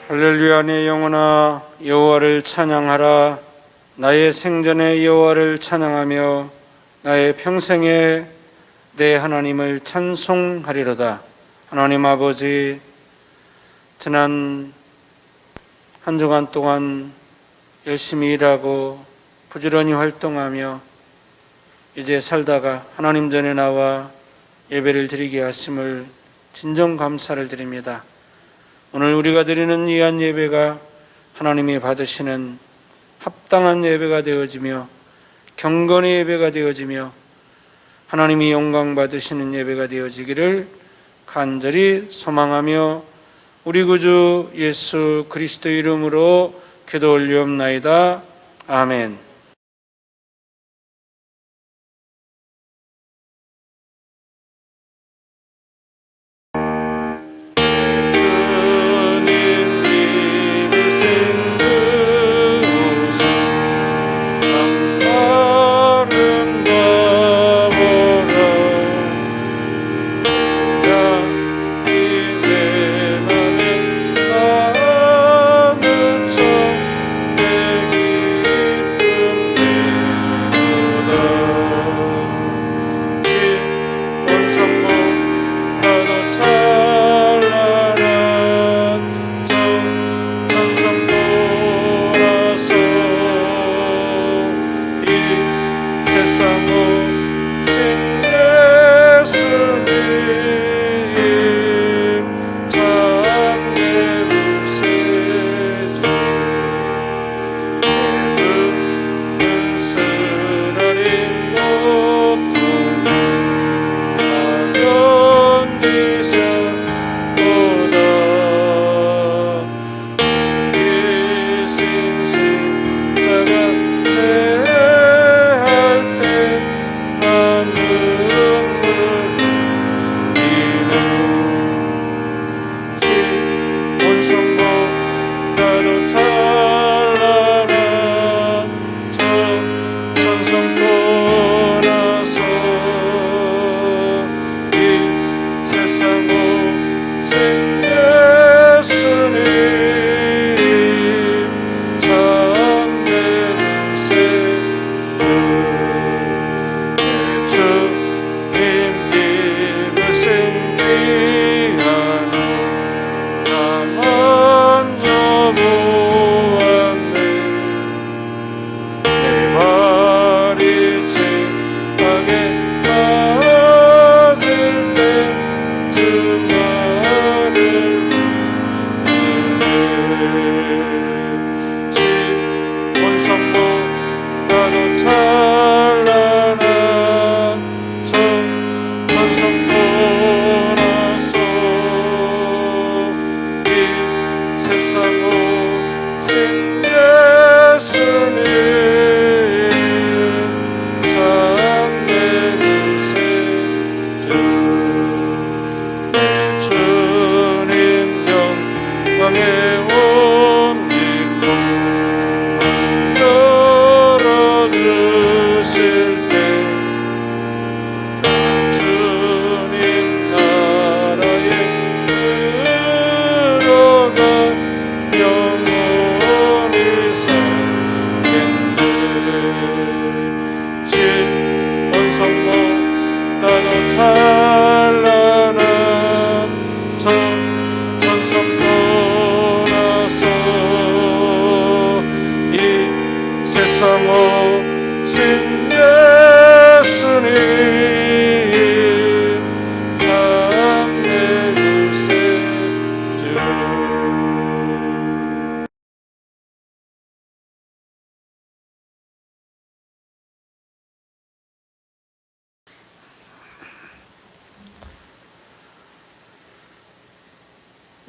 할렐루야. 내 영혼아 여호와를 찬양하라. 나의 생전에 여호와를 찬양하며 나의 평생에 내 하나님을 찬송하리로다. 하나님 아버지, 지난 한 주간 동안 열심히 일하고 부지런히 활동하며 이제 살다가 하나님 전에 나와 예배를 드리게 하심을 진정 감사를 드립니다. 오늘 우리가 드리는 귀한 예배가 하나님이 받으시는 합당한 예배가 되어지며 경건의 예배가 되어지며 하나님이 영광 받으시는 예배가 되어지기를 간절히 소망하며 우리 구주 예수 그리스도 이름으로 기도 올리옵나이다. 아멘.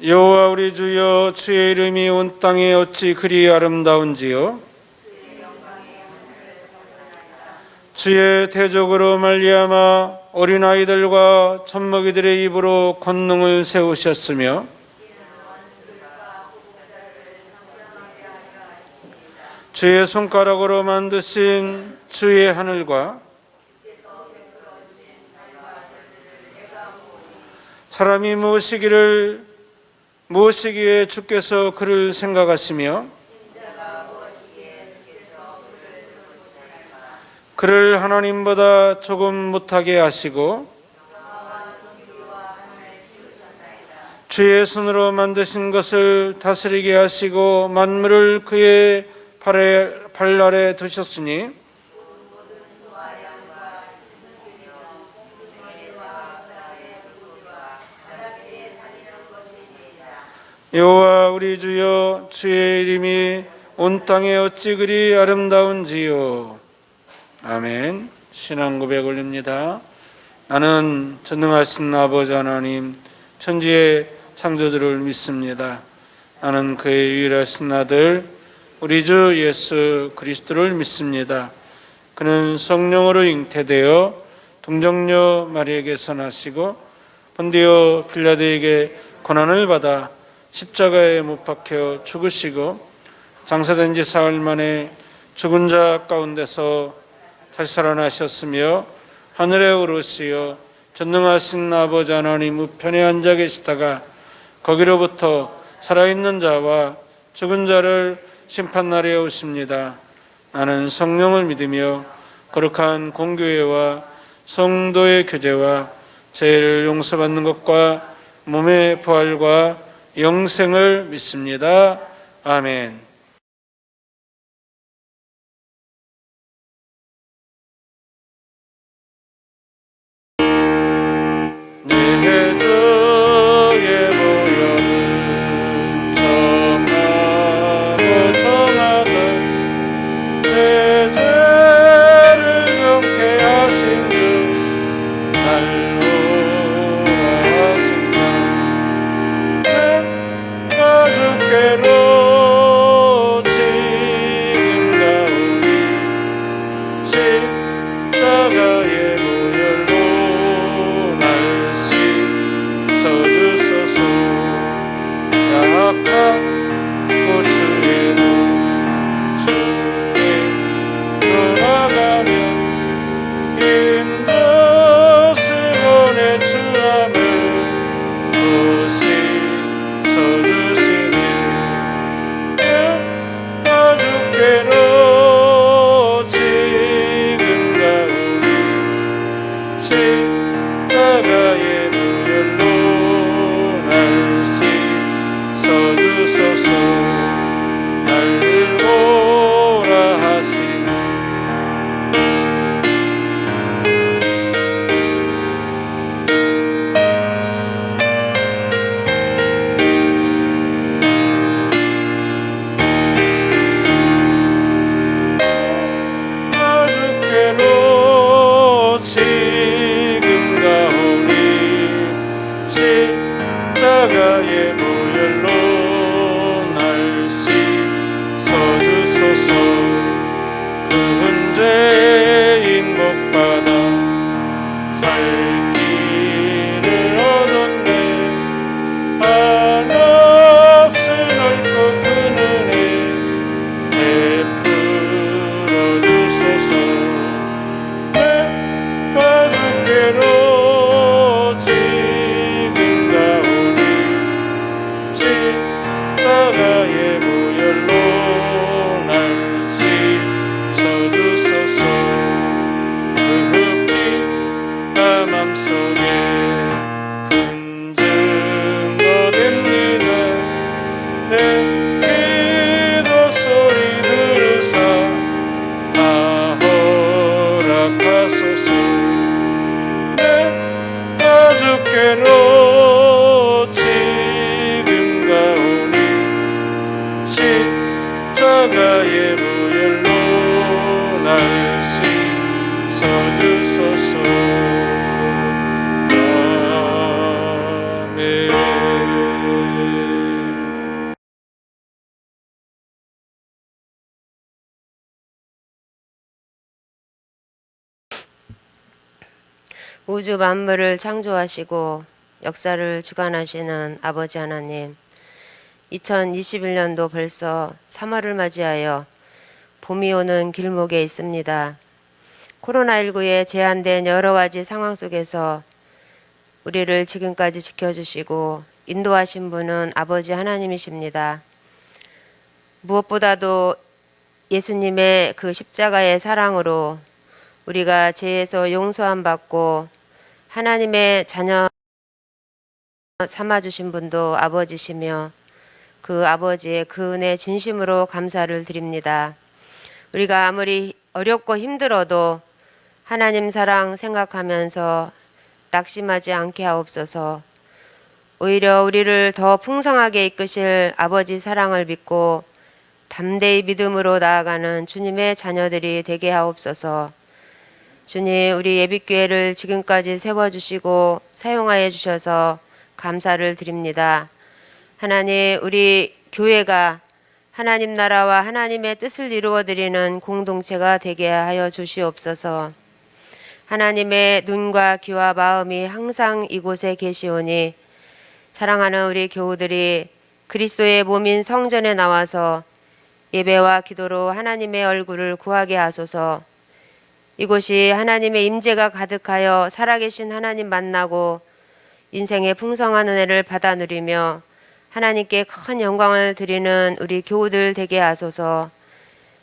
여호와 우리 주여, 주의 이름이 온 땅에 어찌 그리 아름다운지요. 주의 대적으로 말미암아 어린아이들과 젖먹이들의 입으로 권능을 세우셨으며 주의 손가락으로 만드신 주의 하늘과 사람이 무엇이기를 무엇이기에 주께서 그를 생각하시며 그를 하나님보다 조금 못하게 하시고 주의 손으로 만드신 것을 다스리게 하시고 만물을 그의 발 아래 두셨으니 여호와 우리 주여, 주의 이름이 온 땅에 어찌 그리 아름다운지요. 아멘. 신앙 고백 올립니다. 나는 전능하신 아버지 하나님, 천지의 창조주를 믿습니다. 나는 그의 유일하신 아들 우리 주 예수 그리스도를 믿습니다. 그는 성령으로 잉태되어 동정녀 마리에게서 나시고 본디오 빌라도에게 고난을 받아 십자가에 못 박혀 죽으시고 장사된 지 사흘 만에 죽은 자 가운데서 다시 살아나셨으며 하늘에 오르시어 전능하신 아버지 하나님 우편에 앉아 계시다가 거기로부터 살아있는 자와 죽은 자를 심판날에 오십니다. 나는 성령을 믿으며 거룩한 공교회와 성도의 교제와 죄를 용서받는 것과 몸의 부활과 영생을 믿습니다. 아멘. 내 주의 보혈은 정하고 정하다 내 죄를 정케 하신 주 날로라 하신다. 내가 주께로 지금 가오니 십자가의 보혈로 날 씻어주소서. 약한 고추에도 주께 돌아가면 인도스 보내 주함을 또 씻어주시네. 내가 주께로 지금 가오니 십자가의 보혈로 날 씻어주소서. 날 오라 하시네. 나 주께로 지금 가오니 십자가의 보혈로 날 씻어주소서. 그 흔죄인 목받아 살 길을 얻었네. 한없이 넓고 큰 은혜 베풀어 주소서. 내가 주께로 지금 가오니 십자가의 보혈로 날 씻어주소서. 그 흙이 나 맘속에 큰 증거 됩니다. 내 기도 소리 들으사 다 허락하소서. 내가 주께로 지금 가오니 십자가의 보혈로 날 씻어주소서. 아멘. 우주 만물을 창조하시고 역사를 주관하시는 아버지 하나님, 2021년도 벌써 3월을 맞이하여 봄이 오는 길목에 있습니다. 코로나19에 제한된 여러 가지 상황 속에서 우리를 지금까지 지켜주시고 인도하신 분은 아버지 하나님이십니다. 무엇보다도 예수님의 그 십자가의 사랑으로 우리가 죄에서 용서함 받고 하나님의 자녀 삼아주신 분도 아버지시며 그 아버지의 그 은혜 진심으로 감사를 드립니다. 우리가 아무리 어렵고 힘들어도 하나님 사랑 생각하면서 낙심하지 않게 하옵소서. 오히려 우리를 더 풍성하게 이끄실 아버지 사랑을 믿고 담대히 믿음으로 나아가는 주님의 자녀들이 되게 하옵소서. 주님, 우리 예비교회를 지금까지 세워주시고 사용하여 주셔서 감사를 드립니다. 하나님, 우리 교회가 하나님 나라와 하나님의 뜻을 이루어드리는 공동체가 되게 하여 주시옵소서. 하나님의 눈과 귀와 마음이 항상 이곳에 계시오니 사랑하는 우리 교우들이 그리스도의 몸인 성전에 나와서 예배와 기도로 하나님의 얼굴을 구하게 하소서. 이곳이 하나님의 임재가 가득하여 살아계신 하나님 만나고 인생의 풍성한 은혜를 받아 누리며 하나님께 큰 영광을 드리는 우리 교우들 되게 하소서.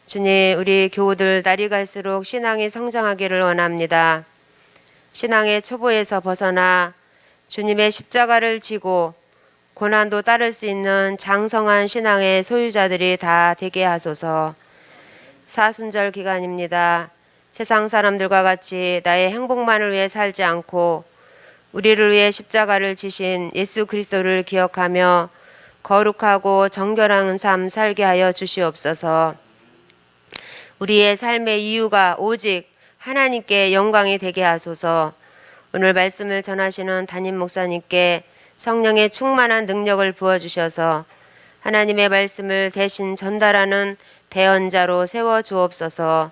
주님, 우리 교우들 날이 갈수록 신앙이 성장하기를 원합니다. 신앙의 초보에서 벗어나 주님의 십자가를 지고 고난도 따를 수 있는 장성한 신앙의 소유자들이 다 되게 하소서. 사순절 기간입니다. 세상 사람들과 같이 나의 행복만을 위해 살지 않고 우리를 위해 십자가를 지신 예수 그리스도를 기억하며 거룩하고 정결한 삶 살게 하여 주시옵소서. 우리의 삶의 이유가 오직 하나님께 영광이 되게 하소서. 오늘 말씀을 전하시는 담임 목사님께 성령의 충만한 능력을 부어주셔서 하나님의 말씀을 대신 전달하는 대언자로 세워주옵소서.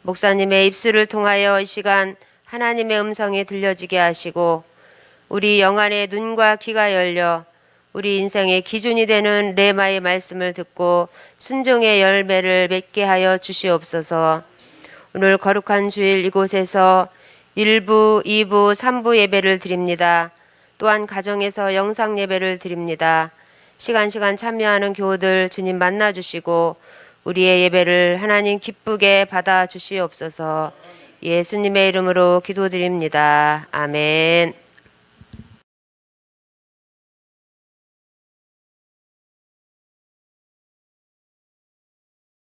목사님의 입술을 통하여 이 시간 하나님의 음성이 들려지게 하시고 우리 영안의 눈과 귀가 열려 우리 인생의 기준이 되는 레마의 말씀을 듣고 순종의 열매를 맺게 하여 주시옵소서. 오늘 거룩한 주일 이곳에서 1부, 2부, 3부 예배를 드립니다. 또한 가정에서 영상 예배를 드립니다. 시간 참여하는 교우들 주님 만나주시고 우리의 예배를 하나님 기쁘게 받아 주시옵소서. 예수님의 이름으로 기도드립니다. 아멘.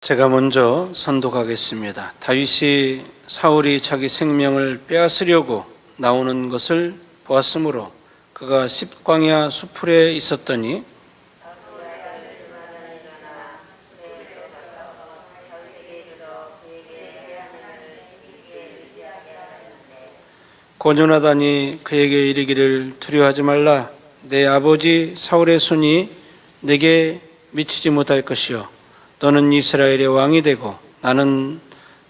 제가 먼저 선독하겠습니다. 다윗이 사울이 자기 생명을 빼앗으려고 나오는 것을 보았으므로 그가 십광야 수풀에 있었더니 고요나단이 그에게 이르기를 두려워하지 말라. 내 아버지 사울의 손이 내게 미치지 못할 것이요 너는 이스라엘의 왕이 되고 나는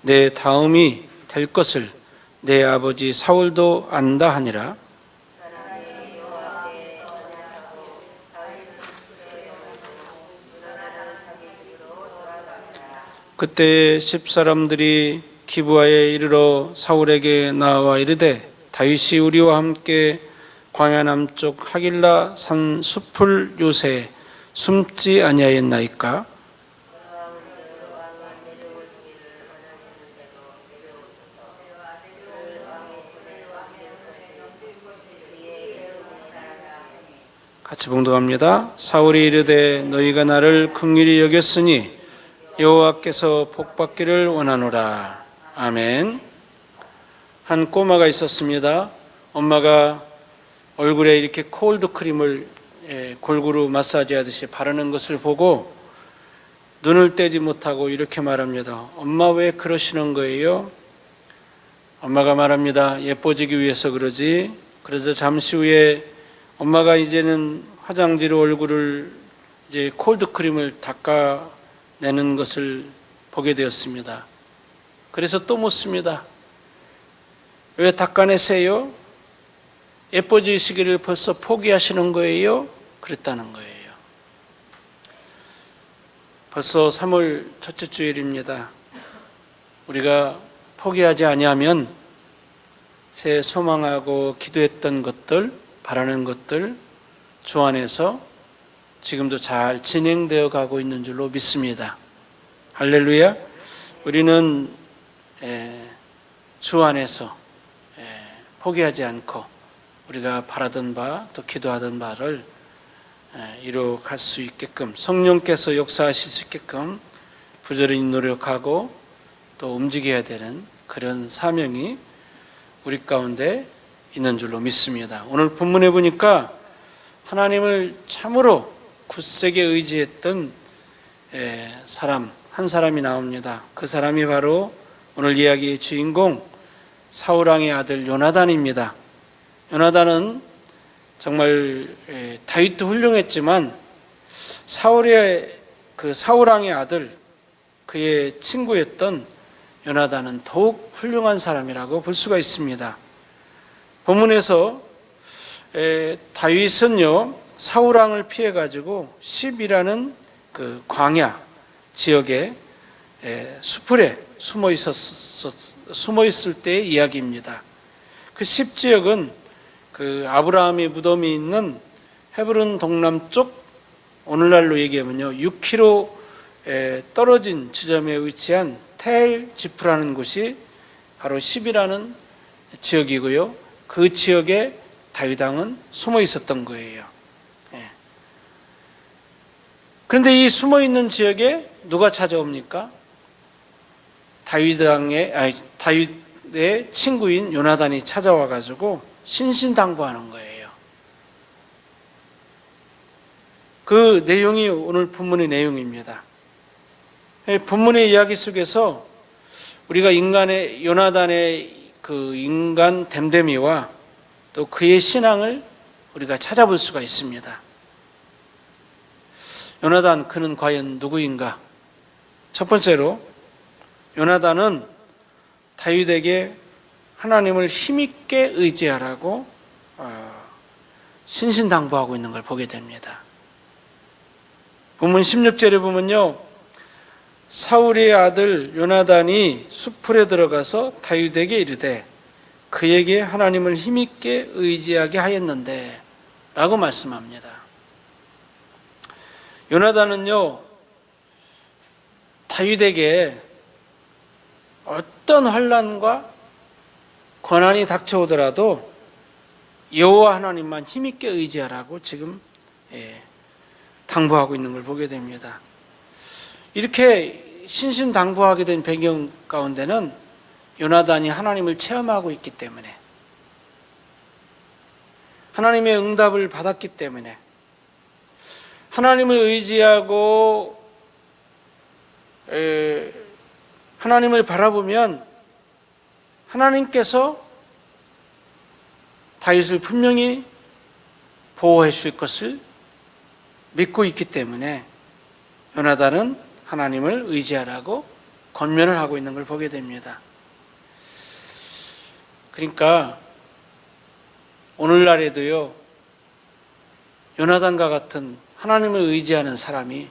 내 다음이 될 것을 내 아버지 사울도 안다 하니라. 그때 10사람들이 기브아에 이르러 사울에게 나와 이르되 다윗이 우리와 함께 광야 남쪽 하길라 산 숲을 요새 숨지 아니하였나이까? 같이 봉독합니다. 사울이 이르되 너희가 나를 긍휼히 여겼으니 여호와께서 복받기를 원하노라. 아멘. 한 꼬마가 있었습니다. 엄마가 얼굴에 이렇게 콜드 크림을 골고루 마사지하듯이 바르는 것을 보고 눈을 떼지 못하고 이렇게 말합니다. 엄마 왜 그러시는 거예요? 엄마가 말합니다. 예뻐지기 위해서 그러지. 그래서 잠시 후에 엄마가 이제는 화장지로 얼굴을 이제 콜드 크림을 닦아내는 것을 보게 되었습니다. 그래서 또 묻습니다. 왜 닦아내세요? 예뻐지시기를 벌써 포기하시는 거예요? 그랬다는 거예요. 벌써 3월 첫째 주일입니다. 우리가 포기하지 아니하면 새 소망하고 기도했던 것들, 바라는 것들 주 안에서 지금도 잘 진행되어 가고 있는 줄로 믿습니다. 할렐루야. 우리는 주 안에서 포기하지 않고 우리가 바라던 바 또 기도하던 바를 이루어갈 수 있게끔, 성령께서 역사하실 수 있게끔 부지런히 노력하고 또 움직여야 되는 그런 사명이 우리 가운데 있는 줄로 믿습니다. 오늘 본문에 보니까 하나님을 참으로 굳세게 의지했던 사람 한 사람이 나옵니다. 그 사람이 바로 오늘 이야기의 주인공 사울왕의 아들 요나단입니다. 요나단은 정말 다윗도 훌륭했지만 사울왕의 아들, 그의 친구였던 요나단은 더욱 훌륭한 사람이라고 볼 수가 있습니다. 본문에서 다윗은요 사울왕을 피해 가지고 십이라는 그 광야 지역의 수풀에 숨어 있을 때의 이야기입니다. 그 십 지역은 그 아브라함의 무덤이 있는 헤브론 동남쪽, 오늘날로 얘기하면요 6km 떨어진 지점에 위치한 텔 지프라는 곳이 바로 십이라는 지역이고요. 그 지역에 다윗 왕은 숨어 있었던 거예요. 그런데 이 숨어 있는 지역에 누가 찾아옵니까? 다윗의 친구인 요나단이 찾아와 가지고 신신당부하는 거예요. 그 내용이 오늘 본문의 내용입니다. 본문의 이야기 속에서 우리가 요나단의 그 인간 됨됨이와 또 그의 신앙을 우리가 찾아볼 수가 있습니다. 요나단, 그는 과연 누구인가? 첫 번째로 요나단은 다윗에게 하나님을 힘있게 의지하라고 신신당부하고 있는 걸 보게 됩니다. 본문 16절에 보면요, 사울의 아들 요나단이 수풀에 들어가서 다윗에게 이르되 그에게 하나님을 힘있게 의지하게 하였는데 라고 말씀합니다. 요나단은요 다윗에게 어떤 환난과 고난이 닥쳐오더라도 여호와 하나님만 힘있게 의지하라고 지금 당부하고 있는 걸 보게 됩니다. 이렇게 신신당부하게 된 배경 가운데는 요나단이 하나님을 체험하고 있기 때문에, 하나님의 응답을 받았기 때문에, 하나님을 의지하고 하나님을 바라보면 하나님께서 다윗을 분명히 보호해 주실 것을 믿고 있기 때문에 요나단은 하나님을 의지하라고 권면을 하고 있는 걸 보게 됩니다. 그러니까 오늘날에도요 요나단과 같은 하나님을 의지하는 사람이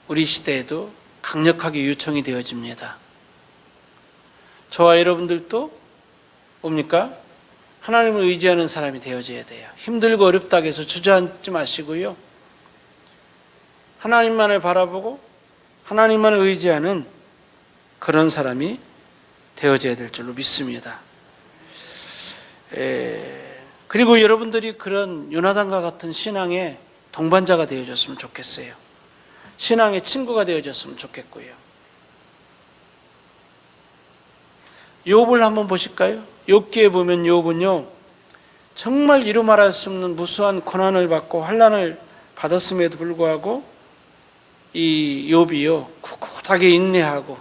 우리 시대에도 강력하게 요청이 되어집니다. 저와 여러분들도 뭡니까? 하나님을 의지하는 사람이 되어져야 돼요. 힘들고 어렵다고 해서 주저앉지 마시고요, 하나님만을 바라보고 하나님만을 의지하는 그런 사람이 되어져야 될 줄로 믿습니다. 그리고 여러분들이 그런 요나단과 같은 신앙의 동반자가 되어졌으면 좋겠어요. 신앙의 친구가 되어졌으면 좋겠고요. 욥을 한번 보실까요? 욥기에 보면 욥은요 정말 이루 말할 수 없는 무수한 고난을 받고 환난을 받았음에도 불구하고 이 욥이요 꿋꿋하게 인내하고,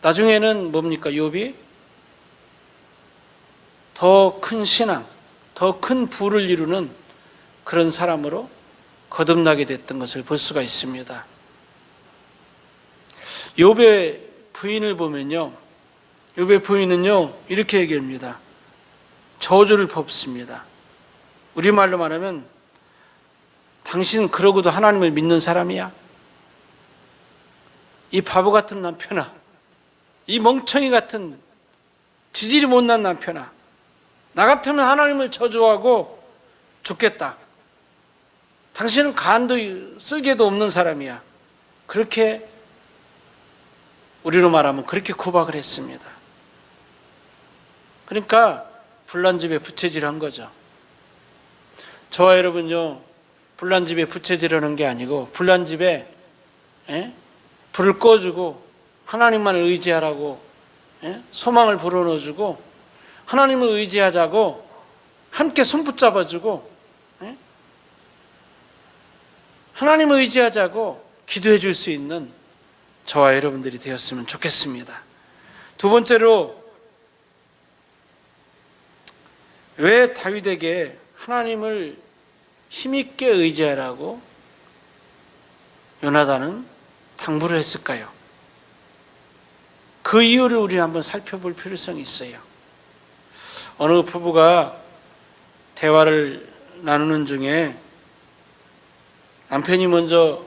나중에는 뭡니까? 욥이 더 큰 신앙, 더 큰 부를 이루는 그런 사람으로 거듭나게 됐던 것을 볼 수가 있습니다. 욥의 부인을 보면요, 욥의 부인은요 이렇게 얘기합니다. 저주를 뽑습니다. 우리말로 말하면 당신 그러고도 하나님을 믿는 사람이야? 이 바보 같은 남편아, 이 멍청이 같은 지질이 못난 남편아, 나 같으면 하나님을 저주하고 죽겠다. 당신은 간도 쓸개도 없는 사람이야. 그렇게 우리로 말하면 그렇게 구박을 했습니다. 그러니까 불난 집에 부채질한 거죠. 저와 여러분요, 불난 집에 부채질하는 게 아니고 불난 집에 불을 꺼주고 하나님만을 의지하라고 소망을 불어넣어주고 하나님을 의지하자고 함께 손 붙잡아주고 하나님을 의지하자고 기도해 줄 수 있는 저와 여러분들이 되었으면 좋겠습니다. 두 번째로, 왜 다윗에게 하나님을 힘있게 의지하라고 요나단은 당부를 했을까요? 그 이유를 우리 한번 살펴볼 필요성이 있어요. 어느 부부가 대화를 나누는 중에 남편이 먼저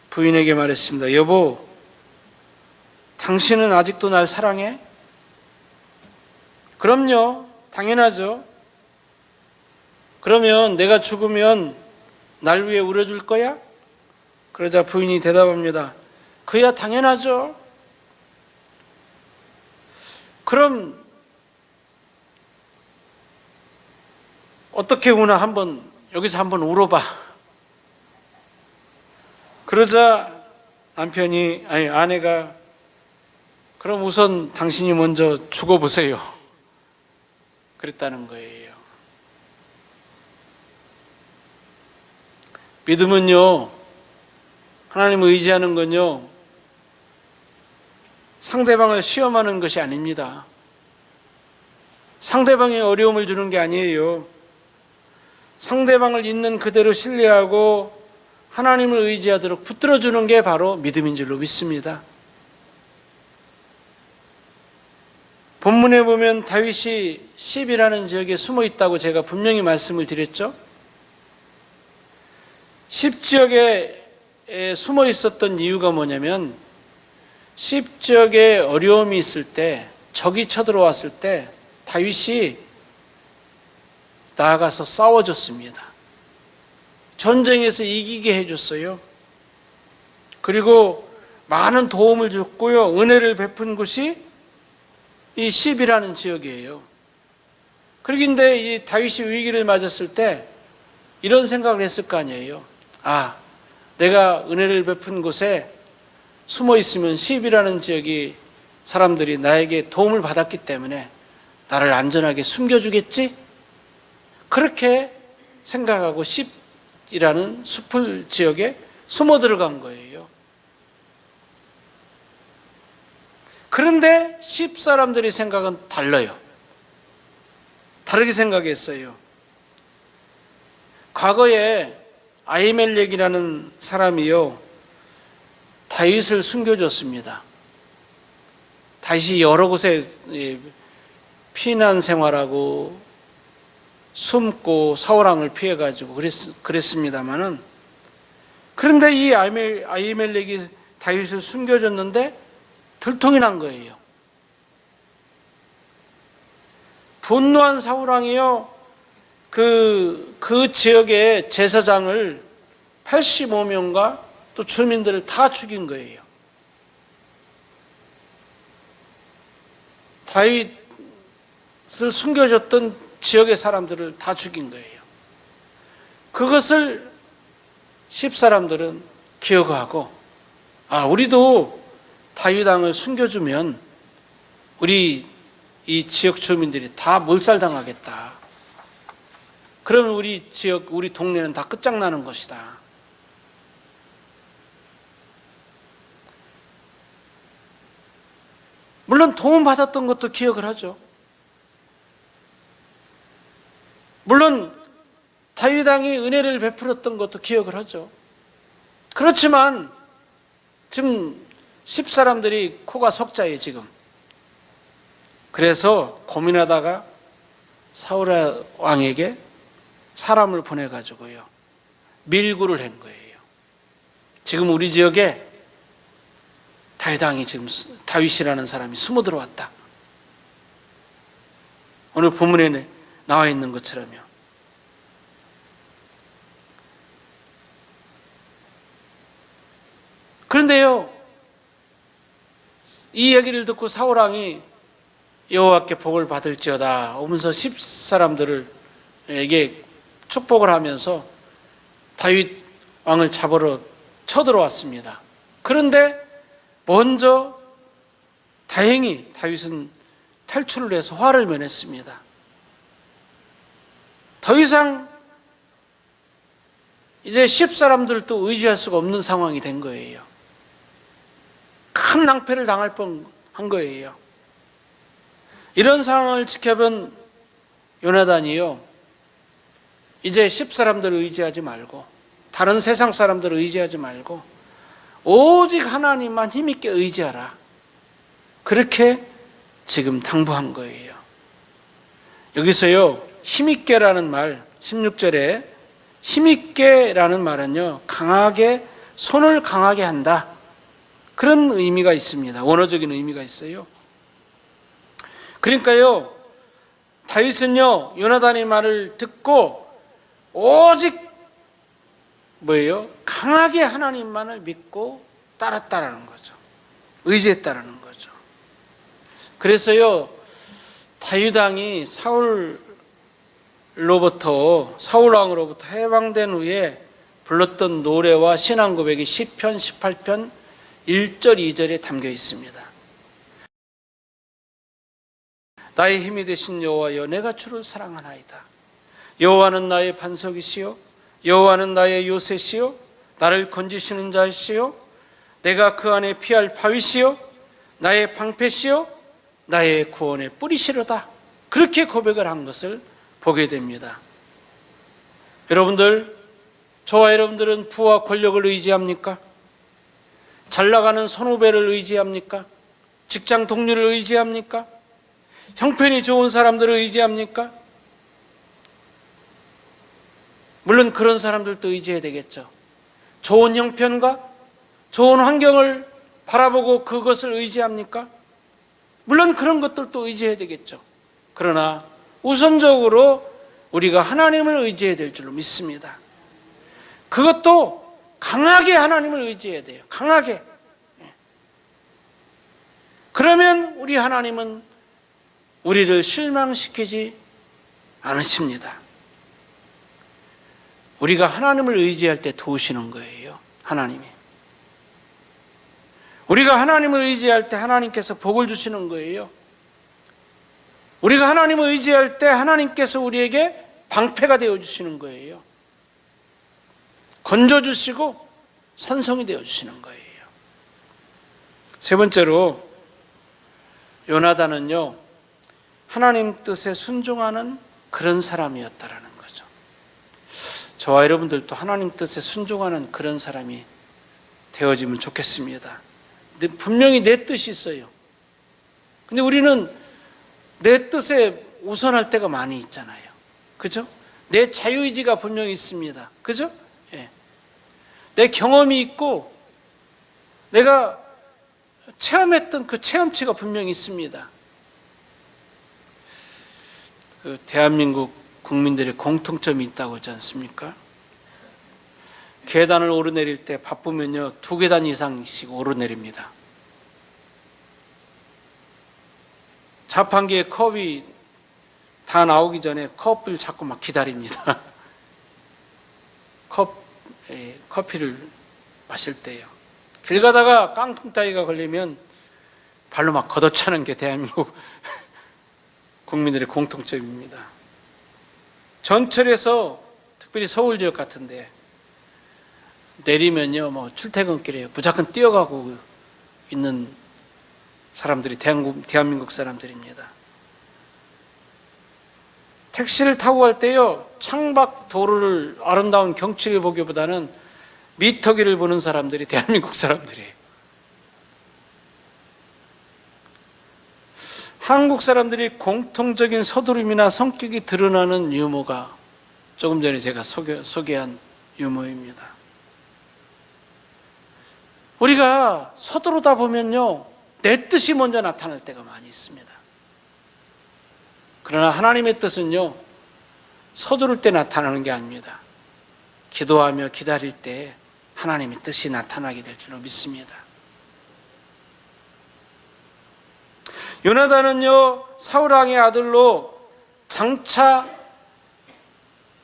부인에게 말했습니다. 여보, 당신은 아직도 날 사랑해? 그럼요, 당연하죠. 그러면 내가 죽으면 날 위해 울어줄 거야? 그러자 부인이 대답합니다. 그야 당연하죠. 그럼 어떻게 우나 여기서 한번 울어봐. 그러자 아내가 그럼 우선 당신이 먼저 죽어보세요. 그랬다는 거예요. 믿음은요, 하나님을 의지하는 건요, 상대방을 시험하는 것이 아닙니다. 상대방에 어려움을 주는 게 아니에요. 상대방을 있는 그대로 신뢰하고 하나님을 의지하도록 붙들어주는 게 바로 믿음인 줄로 믿습니다. 본문에 보면 다윗이 십이라는 지역에 숨어 있다고 제가 분명히 말씀을 드렸죠. 십 지역에 숨어 있었던 이유가 뭐냐면, 십 지역에 어려움이 있을 때, 적이 쳐들어왔을 때 다윗이 나아가서 싸워줬습니다. 전쟁에서 이기게 해줬어요. 그리고 많은 도움을 줬고요, 은혜를 베푼 곳이 이 십이라는 지역이에요. 그런데 이 다윗이 위기를 맞았을 때 이런 생각을 했을 거 아니에요. 내가 은혜를 베푼 곳에 숨어 있으면 십이라는 지역이 사람들이 나에게 도움을 받았기 때문에 나를 안전하게 숨겨주겠지? 그렇게 생각하고 십이라는 숲을 지역에 숨어 들어간 거예요. 그런데 십 사람들의 생각은 달라요. 다르게 생각했어요. 과거에 아히멜렉이라는 사람이요, 다윗을 숨겨줬습니다. 다윗이 여러 곳에 피난 생활하고 숨고 사울왕을 피해가지고 그랬습니다만은, 그런데 이 아히멜렉이 다윗을 숨겨줬는데 들통이 난 거예요. 분노한 사울왕이요, 그 지역의 제사장을 85명과 또 주민들을 다 죽인 거예요. 다윗을 숨겨줬던 지역의 사람들을 다 죽인 거예요. 그것을 십 사람들은 기억하고, 우리도 다윗 왕을 숨겨주면 우리 이 지역 주민들이 다 몰살당하겠다. 그러면 우리 지역, 우리 동네는 다 끝장나는 것이다. 물론 도움받았던 것도 기억을 하죠. 물론 다윗 왕이 은혜를 베풀었던 것도 기억을 하죠. 그렇지만 지금 십 사람들이 코가 석자예요, 지금. 그래서 고민하다가 사울 왕에게 사람을 보내가지고요, 밀구를 한 거예요. 지금 우리 지역에 다윗 왕이 지금 다윗이라는 사람이 숨어 들어왔다. 오늘 본문에 나와 있는 것처럼요. 그런데요, 이 얘기를 듣고 사울 왕이 여호와께 복을 받을지어다 오면서 10사람들에게 축복을 하면서 다윗 왕을 잡으러 쳐들어왔습니다. 그런데 먼저 다행히 다윗은 탈출을 해서 화를 면했습니다. 더 이상 이제 10사람들도 의지할 수가 없는 상황이 된 거예요. 큰 낭패를 당할 뻔한 거예요. 이런 상황을 지켜본 요나단이요, 이제 10사람들을 의지하지 말고 다른 세상 사람들을 의지하지 말고 오직 하나님만 힘있게 의지하라, 그렇게 지금 당부한 거예요. 여기서요, 힘있게라는 말, 16절에 힘있게라는 말은요, 강하게, 손을 강하게 한다, 그런 의미가 있습니다. 원어적인 의미가 있어요. 그러니까요, 다윗은요, 요나단의 말을 듣고 오직 뭐예요? 강하게 하나님만을 믿고 따랐다라는 거죠. 의지했다라는 거죠. 그래서요, 다윗 왕이 사울 왕으로부터 해방된 후에 불렀던 노래와 신앙 고백이 시편 18편 1절 2절에 담겨 있습니다. 나의 힘이 되신 여호와여, 내가 주를 사랑하나이다. 여호와는 나의 반석이시요, 여호와는 나의 요새시요, 나를 건지시는 자시요, 내가 그 안에 피할 바위시요, 나의 방패시요, 나의 구원의 뿌리시로다. 그렇게 고백을 한 것을 보게 됩니다. 여러분들, 저와 여러분들은 부와 권력을 의지합니까? 잘 나가는 선후배를 의지합니까? 직장 동료를 의지합니까? 형편이 좋은 사람들을 의지합니까? 물론 그런 사람들도 의지해야 되겠죠. 좋은 형편과 좋은 환경을 바라보고 그것을 의지합니까? 물론 그런 것들도 의지해야 되겠죠. 그러나 우선적으로 우리가 하나님을 의지해야 될 줄로 믿습니다. 그것도 강하게 하나님을 의지해야 돼요. 강하게. 그러면 우리 하나님은 우리를 실망시키지 않으십니다. 우리가 하나님을 의지할 때 도우시는 거예요. 하나님이. 우리가 하나님을 의지할 때 하나님께서 복을 주시는 거예요. 우리가 하나님을 의지할 때 하나님께서 우리에게 방패가 되어주시는 거예요. 건져주시고 산성이 되어주시는 거예요. 세 번째로, 요나단은요, 하나님 뜻에 순종하는 그런 사람이었다라는 거죠. 저와 여러분들도 하나님 뜻에 순종하는 그런 사람이 되어지면 좋겠습니다. 분명히 내 뜻이 있어요. 근데 우리는 내 뜻에 우선할 때가 많이 있잖아요. 그죠? 내 자유의지가 분명히 있습니다. 그죠? 예. 내 경험이 있고 내가 체험했던 그 체험치가 분명히 있습니다. 그 대한민국 국민들의 공통점이 있다고 하지 않습니까? 계단을 오르내릴 때 바쁘면요 2계단 이상씩 오르내립니다. 자판기에 컵이 다 나오기 전에 컵을 잡고 막 기다립니다. 커피를 마실 때요. 길 가다가 깡통 따위가 걸리면 발로 막 걷어차는 게 대한민국 국민들의 공통점입니다. 전철에서 특별히 서울 지역 같은데 내리면요 뭐 출퇴근길에 무조건 뛰어가고 있는 사람들이 대한민국 사람들입니다. 택시를 타고 갈 때요 창밖 도로를 아름다운 경치를 보기보다는 미터기를 보는 사람들이 대한민국 사람들이에요. 한국 사람들이 공통적인 서두름이나 성격이 드러나는 유머가 조금 전에 제가 소개한 유머입니다. 우리가 서두르다 보면요 내 뜻이 먼저 나타날 때가 많이 있습니다. 그러나 하나님의 뜻은요 서두를 때 나타나는 게 아닙니다. 기도하며 기다릴 때 하나님의 뜻이 나타나게 될 줄로 믿습니다. 요나단은요, 사울왕의 아들로 장차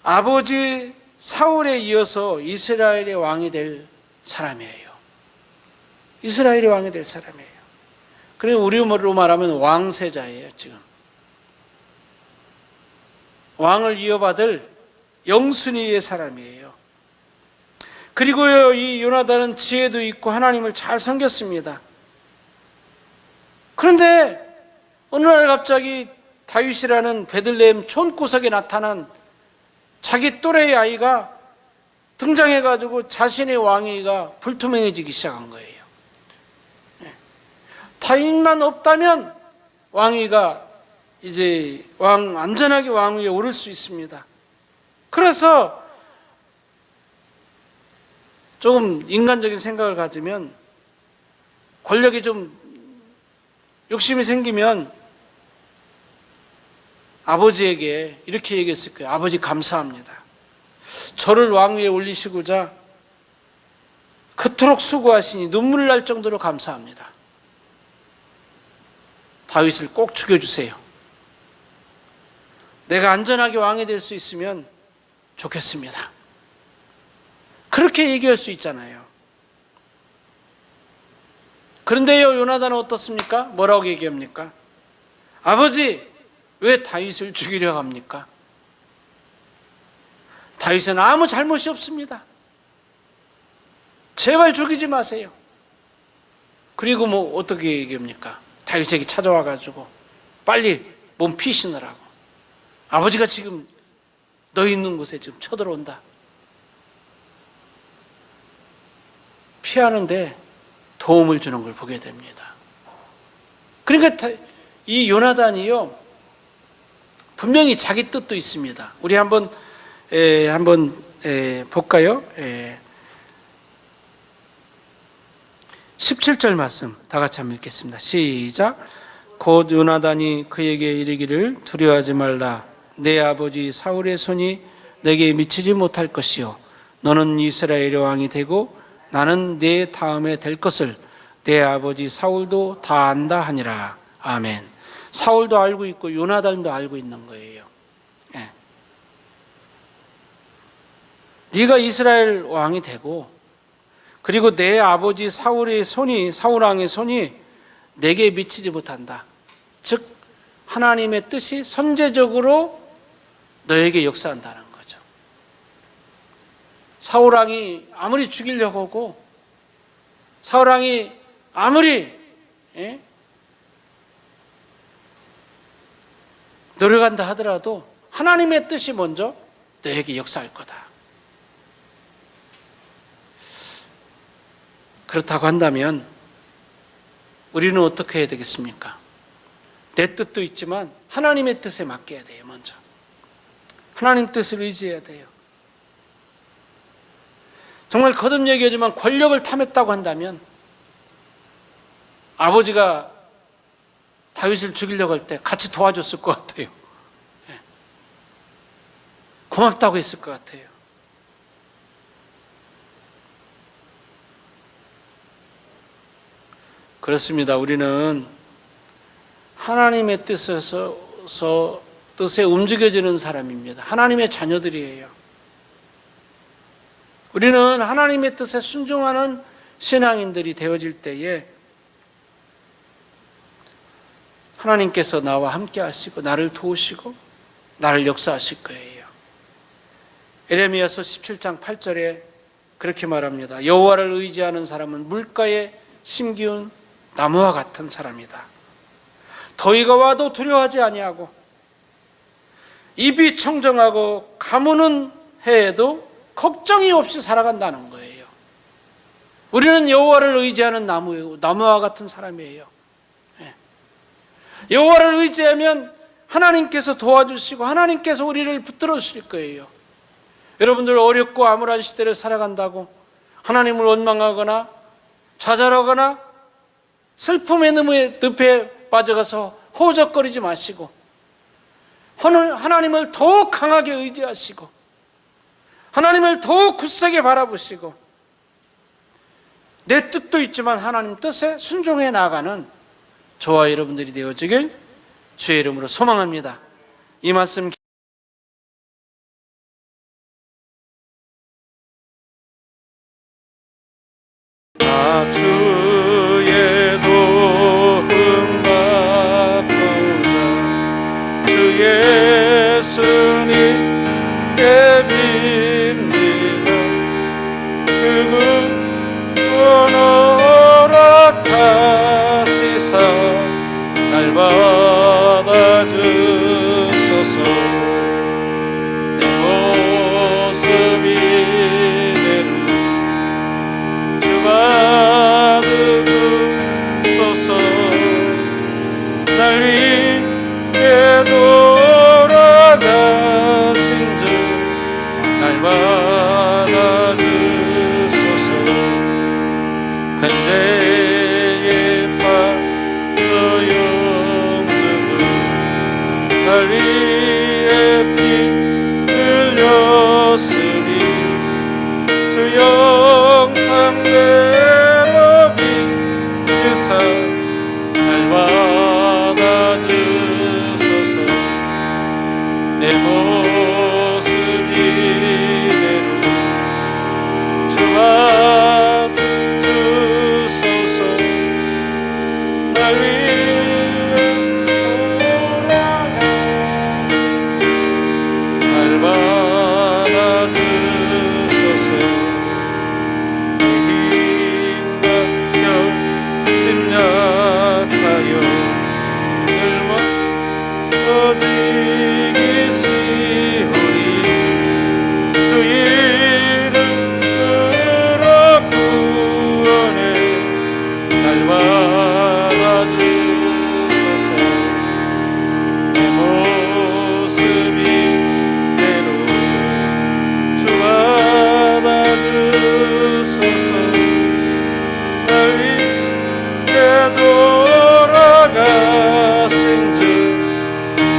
아버지 사울에 이어서 이스라엘의 왕이 될 사람이에요. 이스라엘의 왕이 될 사람이에요. 그리고 우리말로 말하면 왕세자예요. 지금 왕을 이어받을 영순위의 사람이에요. 그리고요, 이 요나단은 지혜도 있고 하나님을 잘 섬겼습니다. 그런데 어느 날 갑자기 다윗이라는 베들레헴 촌구석에 나타난 자기 또래의 아이가 등장해가지고 자신의 왕위가 불투명해지기 시작한 거예요. 다윗만 없다면 왕위가 이제 안전하게 왕위에 오를 수 있습니다. 그래서 조금 인간적인 생각을 가지면, 권력에 좀 욕심이 생기면 아버지에게 이렇게 얘기했을 거예요. 아버지, 감사합니다. 저를 왕위에 올리시고자 그토록 수고하시니 눈물 날 정도로 감사합니다. 다윗을 꼭 죽여주세요. 내가 안전하게 왕이 될 수 있으면 좋겠습니다. 그렇게 얘기할 수 있잖아요. 그런데요, 요나단은 어떻습니까? 뭐라고 얘기합니까? 아버지, 왜 다윗을 죽이려 합니까? 다윗은 아무 잘못이 없습니다. 제발 죽이지 마세요. 그리고 뭐 어떻게 얘기합니까? 다윗에게 찾아와가지고 빨리 몸 피신으라고. 아버지가 지금 너 있는 곳에 지금 쳐들어온다. 피하는데 도움을 주는 걸 보게 됩니다. 그러니까 이 요나단이요, 분명히 자기 뜻도 있습니다. 우리 한번 볼까요? 17절 말씀 다 같이 한번 읽겠습니다. 시작. 곧 요나단이 그에게 이르기를 두려워하지 말라. 내 아버지 사울의 손이 내게 미치지 못할 것이요 너는 이스라엘의 왕이 되고 나는 내 다음에 될 것을 내 아버지 사울도 다 안다 하니라. 아멘. 사울도 알고 있고 요나단도 알고 있는 거예요. 예. 네가 이스라엘 왕이 되고, 그리고 내 아버지 사울의 손이, 사울 왕의 손이 내게 미치지 못한다. 즉 하나님의 뜻이 선제적으로 너에게 역사한다는 거죠. 사울 왕이 아무리 죽이려고 하고, 사울 왕이 아무리 노력한다 하더라도 하나님의 뜻이 먼저 너에게 역사할 거다. 그렇다고 한다면 우리는 어떻게 해야 되겠습니까? 내 뜻도 있지만 하나님의 뜻에 맡겨야 돼요. 먼저 하나님 뜻을 의지해야 돼요. 정말 거듭 얘기하지만 권력을 탐했다고 한다면 아버지가 다윗을 죽이려고 할 때 같이 도와줬을 것 같아요. 고맙다고 했을 것 같아요. 그렇습니다. 우리는 하나님의 뜻에 움직여지는 사람입니다. 하나님의 자녀들이에요. 우리는 하나님의 뜻에 순종하는 신앙인들이 되어질 때에 하나님께서 나와 함께 하시고 나를 도우시고 나를 역사하실 거예요. 에레미야서 17장 8절에 그렇게 말합니다. 여호와를 의지하는 사람은 물가에 심기운 나무와 같은 사람이다. 더위가 와도 두려워하지 아니하고 입이 청정하고 가무는 해에도 걱정이 없이 살아간다는 거예요. 우리는 여호와를 의지하는 나무와 같은 사람이에요. 여호와를 의지하면 하나님께서 도와주시고 하나님께서 우리를 붙들어 주실 거예요. 여러분들 어렵고 암울한 시대를 살아간다고 하나님을 원망하거나 좌절하거나 슬픔의 늪에 빠져가서 호적거리지 마시고 하나님을 더욱 강하게 의지하시고 하나님을 더욱 굳세게 바라보시고 내 뜻도 있지만 하나님 뜻에 순종해 나가는 저와 여러분들이 되어지길 주의 이름으로 소망합니다. 이 말씀 주의 도움 받고자 주 예수님께 빕니다. 그분 허락하시사 날 받아주소서. 내 모습 이대로 주 받으소서. 날 위해 돌아가신 주 날 받아주소서. 간제에 빠져 영접은 날 위해 피 흘렸으니 주 영상대로 빚으사 날 받아주소서. 내 모습 이대로 주 받으소서. 날 위해 돌아가시니 날 받아주소서. 내 힘과 결심 약하여 늘 멀어지기 시오니 주 이름으로 구원해 날 받아주소서. 내 모습 이대로 주 받아주소서. 날 위해 돌아가신 주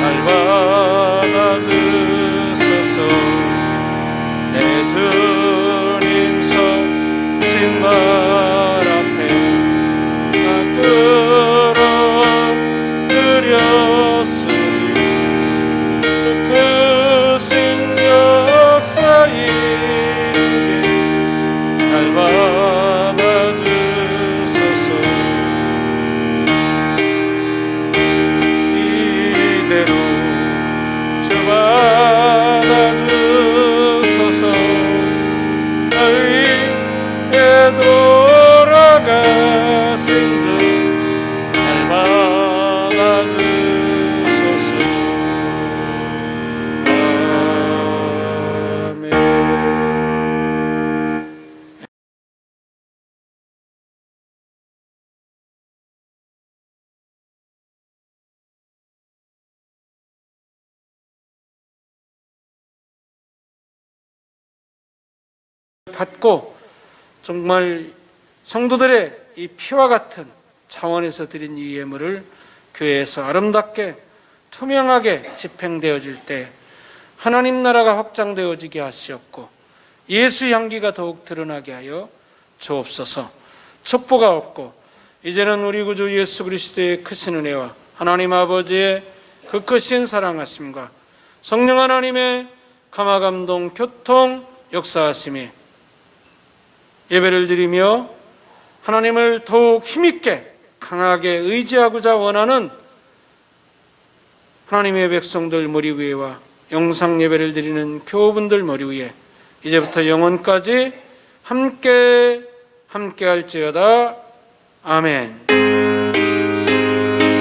날 받아주소서. 내 주님 서신 발 앞에 나 끌어들였으니 주 크신 역사 이루게 날 받아주소서. 이대로 주 받아주소서. 날 위해 돌아가신 주 날 받아주소서. 아멘. 받고 정말 성도들의 이 피와 같은 차원에서 드린 이 예물을 교회에서 아름답게 투명하게 집행되어질 때 하나님 나라가 확장되어지게 하시었고 예수 향기가 더욱 드러나게 하여 주옵소서. 첩보가 없고 이제는 우리 구주 예수 그리스도의 크신 은혜와 하나님 아버지의 그 크신 사랑하심과 성령 하나님의 감화감동 교통 역사하심이 예배를 드리며 하나님을 더욱 힘있게 강하게 의지하고자 원하는 하나님의 백성들 머리 위에와 영상 예배를 드리는 교우분들 머리 위에 이제부터 영원까지 함께 할지어다. 아멘.